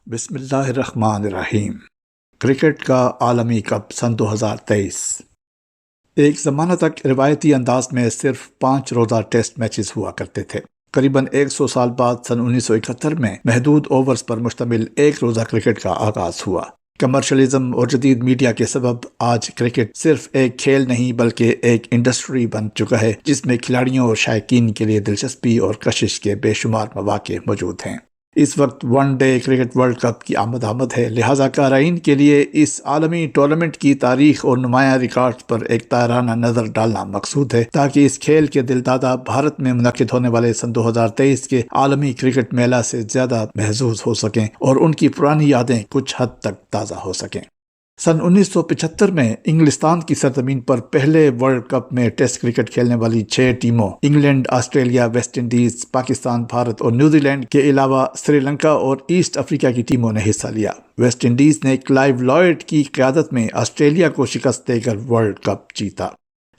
بسم اللہ الرحمن الرحیم۔ کرکٹ کا عالمی کپ سن 2023۔ ایک زمانہ تک روایتی انداز میں صرف 5 روزہ ٹیسٹ میچز ہوا کرتے تھے۔ قریباً 100 سال بعد سن 1971 میں محدود اوورز پر مشتمل ایک روزہ کرکٹ کا آغاز ہوا۔ کمرشلزم اور جدید میڈیا کے سبب آج کرکٹ صرف ایک کھیل نہیں بلکہ ایک انڈسٹری بن چکا ہے جس میں کھلاڑیوں اور شائقین کے لیے دلچسپی اور کشش کے بے شمار مواقع موجود ہیں۔ اس وقت one day cricket world cup کی آمد ہے، لہٰذا قارئین کے لیے اس عالمی ٹورنامنٹ کی تاریخ اور نمایاں ریکارڈز پر ایک طائرانہ نظر ڈالنا مقصود ہے تاکہ اس کھیل کے دل دادا بھارت میں منعقد ہونے والے سن 2023 کے عالمی کرکٹ میلہ سے زیادہ محظوظ ہو سکیں اور ان کی پرانی یادیں کچھ حد تک تازہ ہو سکیں۔ سن 1975 میں انگلستان کی سرزمین پر پہلے ورلڈ کپ میں ٹیسٹ کرکٹ کھیلنے والی 6 ٹیموں England, Australia, West Indies, Pakistan, Bharat اور نیوزی لینڈ کے علاوہ سری لنکا اور ایسٹ افریقہ کی ٹیموں نے حصہ لیا۔ ویسٹ انڈیز نے کلائیو لائڈ کی قیادت میں آسٹریلیا کو شکست دے کر ورلڈ کپ جیتا۔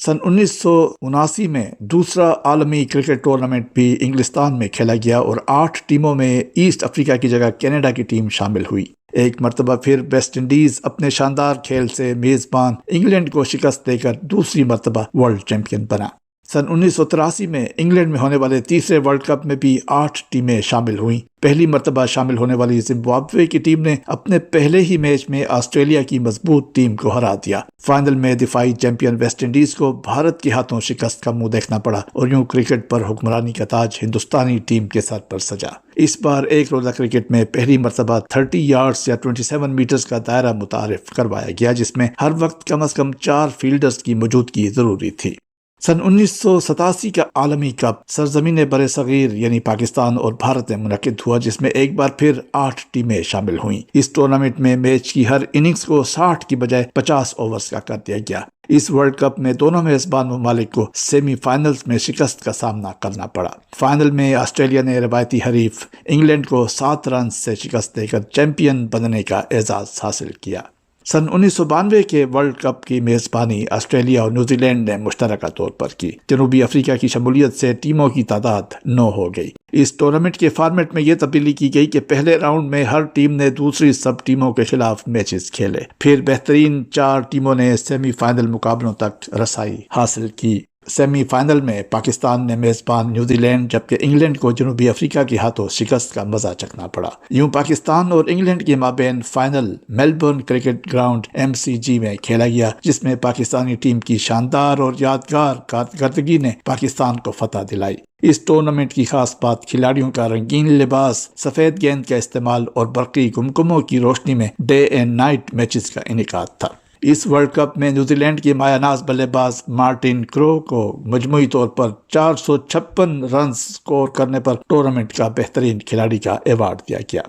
سن 1979 میں دوسرا عالمی کرکٹ ٹورنامنٹ بھی انگلستان میں کھیلا گیا اور 8 ٹیموں میں ایسٹ افریقہ کی جگہ کینیڈا کی ٹیم شامل ہوئی۔ ایک مرتبہ پھر ویسٹ انڈیز اپنے شاندار کھیل سے میزبان انگلینڈ کو شکست دے کر دوسری مرتبہ ورلڈ چیمپئن بنا۔ سن 1983 میں انگلینڈ میں ہونے والے تیسرے ورلڈ کپ میں بھی 8 ٹیمیں شامل ہوئیں۔ پہلی مرتبہ شامل ہونے والی زمبابوے کی ٹیم نے اپنے پہلے ہی میچ میں آسٹریلیا کی مضبوط ٹیم کو ہرا دیا۔ فائنل میں دفاعی چیمپئن ویسٹ انڈیز کو بھارت کے ہاتھوں شکست کا منہ دیکھنا پڑا اور یوں کرکٹ پر حکمرانی کا تاج ہندوستانی ٹیم کے سر پر سجا۔ اس بار ایک روزہ کرکٹ میں پہلی مرتبہ 30 یارڈز یا 27 میٹرز کا دائرہ متعارف کروایا گیا جس میں ہر وقت کم از کم 4 فیلڈرز کی موجودگی ضروری تھی۔ سن 1987 کا عالمی کپ سرزمین بر صغیر یعنی پاکستان اور بھارت میں منعقد ہوا جس میں ایک بار پھر 8 ٹیمیں شامل ہوئیں۔ اس ٹورنامنٹ میں میچ کی ہر اننگز کو 60 کی بجائے 50 اوورز کا کر دیا گیا۔ اس ورلڈ کپ میں دونوں میزبان ممالک کو سیمی فائنلز میں شکست کا سامنا کرنا پڑا۔ فائنل میں آسٹریلیا نے روایتی حریف انگلینڈ کو 7 رنز سے شکست دے کر چیمپئن بننے کا اعزاز حاصل کیا۔ سن 1992 کے ورلڈ کپ کی میزبانی آسٹریلیا اور نیوزی لینڈ نے مشترکہ طور پر کی۔ جنوبی افریقہ کی شمولیت سے ٹیموں کی تعداد 9 ہو گئی۔ اس ٹورنامنٹ کے فارمیٹ میں یہ تبدیلی کی گئی کہ پہلے راؤنڈ میں ہر ٹیم نے دوسری سب ٹیموں کے خلاف میچز کھیلے، پھر بہترین 4 ٹیموں نے سیمی فائنل مقابلوں تک رسائی حاصل کی۔ سیمی فائنل میں پاکستان نے میزبان نیوزی لینڈ جبکہ انگلینڈ کو جنوبی افریقہ کے ہاتھوں شکست کا مزہ چکھنا پڑا۔ یوں پاکستان اور انگلینڈ کے مابین final Melbourne cricket ground MCG میں کھیلا گیا جس میں پاکستانی ٹیم کی شاندار اور یادگار کارکردگی نے پاکستان کو فتح دلائی۔ اس ٹورنامنٹ کی خاص بات کھلاڑیوں کا رنگین لباس، سفید گیند کا استعمال اور برقی گمگموں کی روشنی میں ڈے اینڈ نائٹ میچز کا انعقاد تھا۔ اس ورلڈ کپ میں نیوزی لینڈ کے مایہ ناز بلے باز مارٹن کرو کو مجموعی طور پر 456 رنز سکور کرنے پر ٹورنامنٹ کا بہترین کھلاڑی کا ایوارڈ دیا گیا۔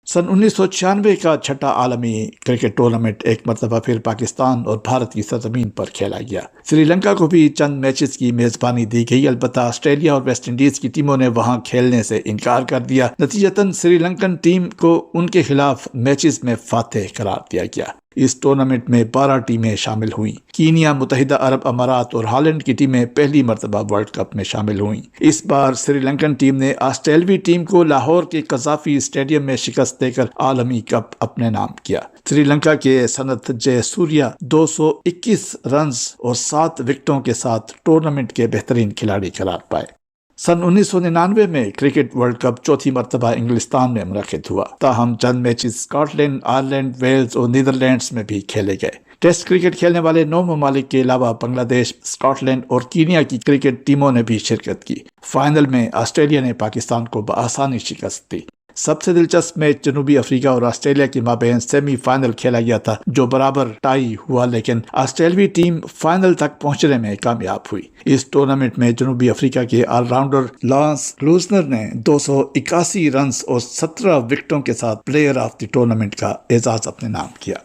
سن 1996 کا چھٹا عالمی کرکٹ ٹورنامنٹ ایک مرتبہ پھر پاکستان اور بھارت کی سرزمین پر کھیلا گیا۔ سری لنکا کو بھی چند میچز کی میزبانی دی گئی، البتہ آسٹریلیا اور ویسٹ انڈیز کی ٹیموں نے وہاں کھیلنے سے انکار کر دیا۔ نتیجتاً سری لنکن ٹیم کو ان کے خلاف میچز میں فاتح قرار دیا گیا۔ اس ٹورنامنٹ میں 12 ٹیمیں شامل ہوئیں۔ کینیا، متحدہ عرب امارات اور ہالینڈ کی ٹیمیں پہلی مرتبہ ورلڈ کپ میں شامل ہوئیں۔ اس بار سری لنکن ٹیم نے آسٹریلوی ٹیم کو لاہور کے قذافی اسٹیڈیم میں شکست دے کر عالمی کپ اپنے نام کیا۔ سری لنکا کے سنت جے سوریا 221 رنز اور 7 وکٹوں کے ساتھ ٹورنامنٹ کے بہترین کھلاڑی قرار پائے۔ سن 1999 میں کرکٹ ورلڈ کپ چوتھی مرتبہ انگلستان میں منعقد ہوا، تاہم چند matches Scotland, Ireland, Wales اور نیدرلینڈز میں بھی کھیلے گئے۔ ٹیسٹ کرکٹ کھیلنے والے 9 ممالک کے علاوہ بنگلہ دیش، اسکاٹ لینڈ اور کینیا کی کرکٹ ٹیموں نے بھی شرکت کی۔ فائنل میں آسٹریلیا نے پاکستان کو بآسانی شکست دی۔ سب سے دلچسپ میچ جنوبی افریقہ اور آسٹریلیا کے مابین سیمی فائنل کھیلا گیا تھا جو برابر ٹائی ہوا، لیکن آسٹریلوی ٹیم فائنل تک پہنچنے میں کامیاب ہوئی۔ اس ٹورنامنٹ میں جنوبی افریقہ کے آل راؤنڈر لانس کلوزنر نے 281 رنز اور 17 وکٹوں کے ساتھ پلیئر آف دی ٹورنامنٹ کا اعزاز اپنے نام کیا۔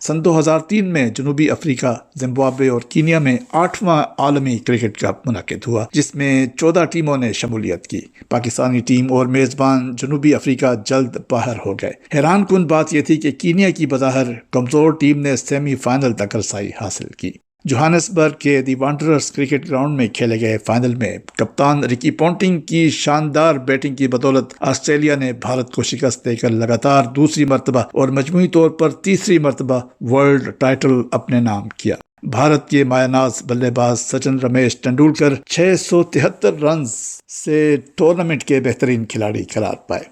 سن 2003 میں جنوبی افریقہ، زمبابوے اور کینیا میں 8واں عالمی کرکٹ کپ منعقد ہوا جس میں 14 ٹیموں نے شمولیت کی۔ پاکستانی ٹیم اور میزبان جنوبی افریقہ جلد باہر ہو گئے۔ حیران کن بات یہ تھی کہ کینیا کی بظاہر کمزور ٹیم نے سیمی فائنل تک رسائی حاصل کی۔ جوہانسبرگ کے دی وانڈررز کرکٹ گراؤنڈ میں کھیلے گئے فائنل میں کپتان رکی پونٹنگ کی شاندار بیٹنگ کی بدولت آسٹریلیا نے بھارت کو شکست دے کر لگاتار دوسری مرتبہ اور مجموعی طور پر تیسری مرتبہ ورلڈ ٹائٹل اپنے نام کیا۔ بھارت کے مایہ ناز بلے باز سچن رمیش ٹنڈولکر 673 رنز سے ٹورنامنٹ کے بہترین کھلاڑی قرار پائے۔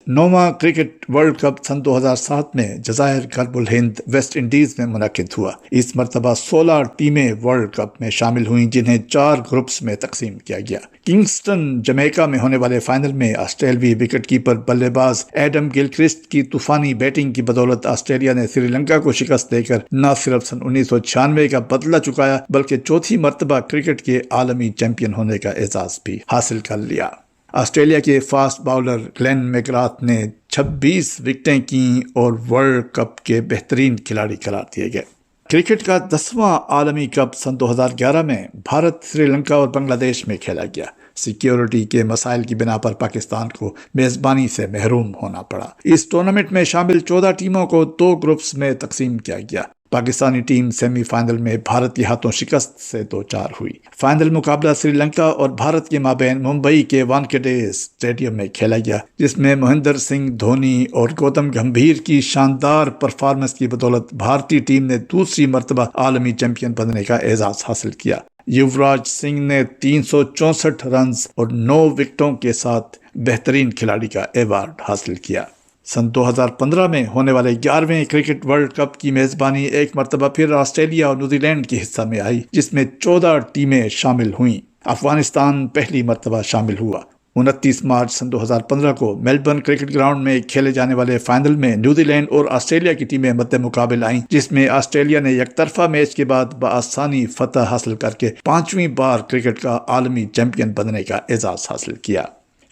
9واں کرکٹ ورلڈ کپ سن 2007 میں جزائر غرب الہند ویسٹ انڈیز میں منعقد ہوا۔ اس مرتبہ 16 ٹیمیں ورلڈ کپ میں شامل ہوئیں جنہیں 4 گروپس میں تقسیم کیا گیا۔ کنگسٹن جمیکا میں ہونے والے فائنل میں آسٹریلوی وکٹ کیپر بلے باز ایڈم گلکرسٹ کی طوفانی بیٹنگ کی بدولت آسٹریلیا نے سری لنکا کو شکست دے کر نہ صرف سن 1996 کا بدلہ چکایا بلکہ چوتھی مرتبہ کرکٹ کے عالمی چیمپئن ہونے کا اعزاز بھی حاصل کر لیا۔ آسٹریلیا کے فاسٹ باؤلر گلین میکگراتھ نے 26 وکٹیں کیں اور ورلڈ کپ کے بہترین کھلاڑی قرار دیے گئے۔ کرکٹ کا 10واں عالمی کپ سن 2011 میں بھارت، سری لنکا اور بنگلہ دیش میں کھیلا گیا۔ سیکیورٹی کے مسائل کی بنا پر پاکستان کو میزبانی سے محروم ہونا پڑا۔ اس ٹورنامنٹ میں شامل 14 ٹیموں کو 2 گروپس میں تقسیم کیا گیا۔ پاکستانی ٹیم سیمی فائنل میں بھارت کے ہاتھوں شکست سے دوچار ہوئی۔ فائنل مقابلہ سری لنکا اور بھارت کے مابین ممبئی کے وانکھیڈے اسٹیڈیم میں کھیلا گیا، جس میں مہندر سنگھ دھونی اور گوتم گمبھیر کی شاندار پرفارمنس کی بدولت بھارتی ٹیم نے دوسری مرتبہ عالمی چیمپئن بننے کا اعزاز حاصل کیا۔ یوراج سنگھ نے 364 رنز اور 9 وکٹوں کے ساتھ بہترین کھلاڑی کا ایوارڈ حاصل کیا۔ سن 2015 میں ہونے والے 11ویں کرکٹ ورلڈ کپ کی میزبانی ایک مرتبہ پھر آسٹریلیا اور نیوزی لینڈ کے حصہ میں آئی، جس میں 14 ٹیمیں شامل ہوئیں۔ افغانستان پہلی مرتبہ شامل ہوا۔ 29 مارچ سن 2015 کو میلبرن کرکٹ گراؤنڈ میں کھیلے جانے والے فائنل میں نیوزی لینڈ اور آسٹریلیا کی ٹیمیں مد مقابل آئیں، جس میں آسٹریلیا نے یک طرفہ میچ کے بعد بآسانی فتح حاصل کر کے 5ویں بار کرکٹ کا عالمی چیمپئن بننے کا اعزاز حاصل کیا۔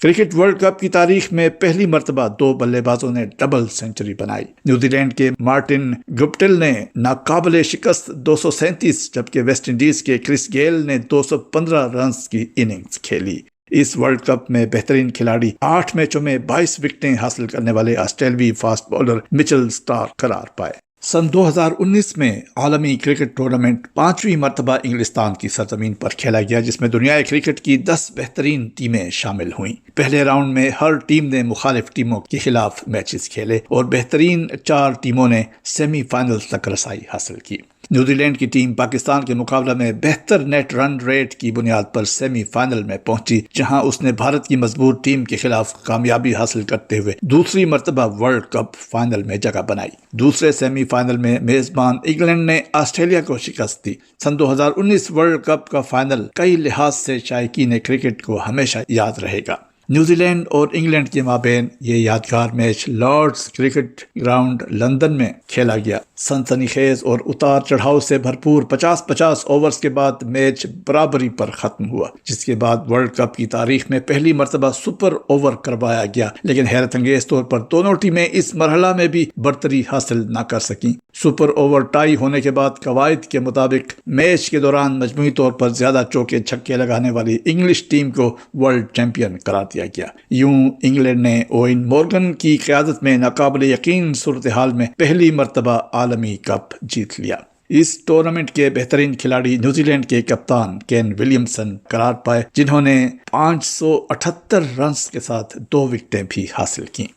کرکٹ ورلڈ کپ کی تاریخ میں پہلی مرتبہ 2 بلے بازوں نے ڈبل سنچری بنائی۔ نیوزی لینڈ کے مارٹن گپٹل نے ناقابل شکست 237 جبکہ ویسٹ انڈیز کے کرس گیل نے 215 رنز کی اننگز کھیلی۔ اس ورلڈ کپ میں بہترین کھلاڑی 8 میچوں میں 22 وکٹیں حاصل کرنے والے آسٹریلوی فاسٹ باؤلر مچل سٹارک قرار پائے۔ سن 2019 میں عالمی کرکٹ ٹورنامنٹ 5ویں مرتبہ انگلستان کی سرزمین پر کھیلا گیا، جس میں دنیائے کرکٹ کی 10 بہترین ٹیمیں شامل ہوئیں۔ پہلے راؤنڈ میں ہر ٹیم نے مخالف ٹیموں کے خلاف میچز کھیلے اور بہترین 4 ٹیموں نے سیمی فائنل تک رسائی حاصل کی۔ نیوزی لینڈ کی ٹیم پاکستان کے مقابلہ میں بہتر نیٹ رن ریٹ کی بنیاد پر سیمی فائنل میں پہنچی، جہاں اس نے بھارت کی مضبوط ٹیم کے خلاف کامیابی حاصل کرتے ہوئے دوسری مرتبہ ورلڈ کپ فائنل میں جگہ بنائی۔ دوسرے سیمی فائنل میں میزبان انگلینڈ نے آسٹریلیا کو شکست دی۔ سن 2019 ورلڈ کپ کا فائنل کئی لحاظ سے شائقین کرکٹ کو ہمیشہ یاد رہے گا۔ نیوزی لینڈ اور انگلینڈ کے مابین یہ یادگار match Lords cricket ground London میں کھیلا گیا۔ سنسنی خیز اور اتار چڑھاؤ سے بھرپور 50 اوورز کے بعد میچ برابری پر ختم ہوا، جس کے بعد ورلڈ کپ کی تاریخ میں پہلی مرتبہ سپر اوور کروایا گیا، لیکن حیرت انگیز طور پر دونوں ٹیمیں اس مرحلہ میں بھی برتری حاصل نہ کر سکیں۔ سپر اوور ٹائی ہونے کے بعد قواعد کے مطابق میچ کے دوران مجموعی طور پر زیادہ چوکے چھکے لگانے والی انگلش ٹیم کو ورلڈ چیمپئن قرار دیا گیا۔ یوں انگلینڈ نے اوین مورگن کی قیادت میں ناقابل یقین صورتحال میں پہلی مرتبہ عالمی کپ جیت لیا۔ اس ٹورنامنٹ کے بہترین کھلاڑی نیوزی لینڈ کے کپتان کین ولیمسن قرار پائے، جنہوں نے 578 رنز کے ساتھ 2 وکٹیں بھی حاصل کیں۔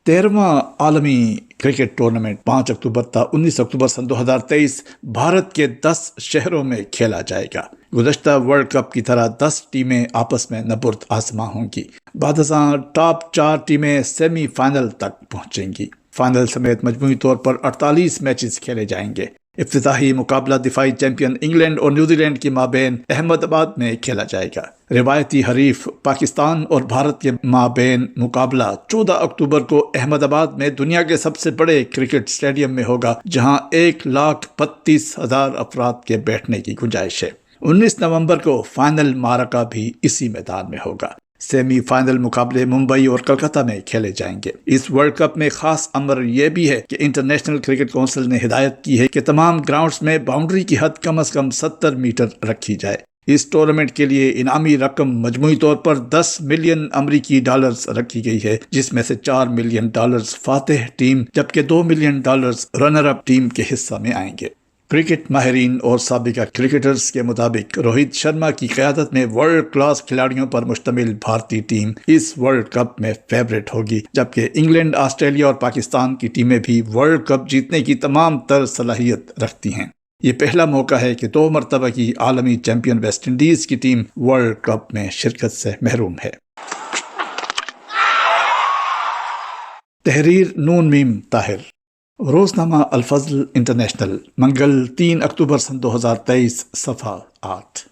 13واں عالمی کرکٹ ٹورنامنٹ 5 اکتوبر تا 19 اکتوبر سن 2023 بھارت کے 10 شہروں میں کھیلا جائے گا۔ گزشتہ ورلڈ کپ کی طرح 10 ٹیمیں آپس میں نبرد آزما ہوں گی۔ بعد ازاں ٹاپ 4 ٹیمیں سیمی فائنل تک پہنچیں گی۔ فائنل سمیت مجموعی طور پر 48 میچز کھیلے جائیں گے۔ افتتاحی مقابلہ دفاعی چیمپئن انگلینڈ اور نیوزی لینڈ کے مابین احمد آباد میں کھیلا جائے گا۔ روایتی حریف پاکستان اور بھارت کے مابین مقابلہ 14 اکتوبر کو احمد آباد میں دنیا کے سب سے بڑے کرکٹ اسٹیڈیم میں ہوگا، جہاں 1,32,000 افراد کے بیٹھنے کی گنجائش ہے۔ 19 نومبر کو فائنل معرکہ بھی اسی میدان میں ہوگا۔ سیمی فائنل مقابلے ممبئی اور کلکتہ میں کھیلے جائیں گے۔ اس ورلڈ کپ میں خاص امر یہ بھی ہے کہ انٹرنیشنل کرکٹ کونسل نے ہدایت کی ہے کہ تمام گراؤنڈز میں باؤنڈری کی حد کم از کم 70 میٹر رکھی جائے۔ اس ٹورنامنٹ کے لیے انعامی رقم مجموعی طور پر 10 ملین امریکی ڈالرز رکھی گئی ہے، جس میں سے 4 ملین ڈالرز فاتح ٹیم جبکہ 2 million dollars runner up team کے حصہ میں آئیں گے۔ کرکٹ ماہرین اور سابقہ کرکٹرز کے مطابق روہت شرما کی قیادت میں ورلڈ کلاس کھلاڑیوں پر مشتمل بھارتی ٹیم اس ورلڈ کپ میں فیورٹ ہوگی، جبکہ انگلینڈ، آسٹریلیا اور پاکستان کی ٹیمیں بھی ورلڈ کپ جیتنے کی تمام تر صلاحیت رکھتی ہیں۔ یہ پہلا موقع ہے کہ 2 مرتبہ کی عالمی چیمپئن ویسٹ انڈیز کی ٹیم ورلڈ کپ میں شرکت سے محروم ہے۔ تحریر نون میم طاہر، روزنامہ الفضل انٹرنیشنل، منگل 3 اکتوبر 2023، صفحہ 8۔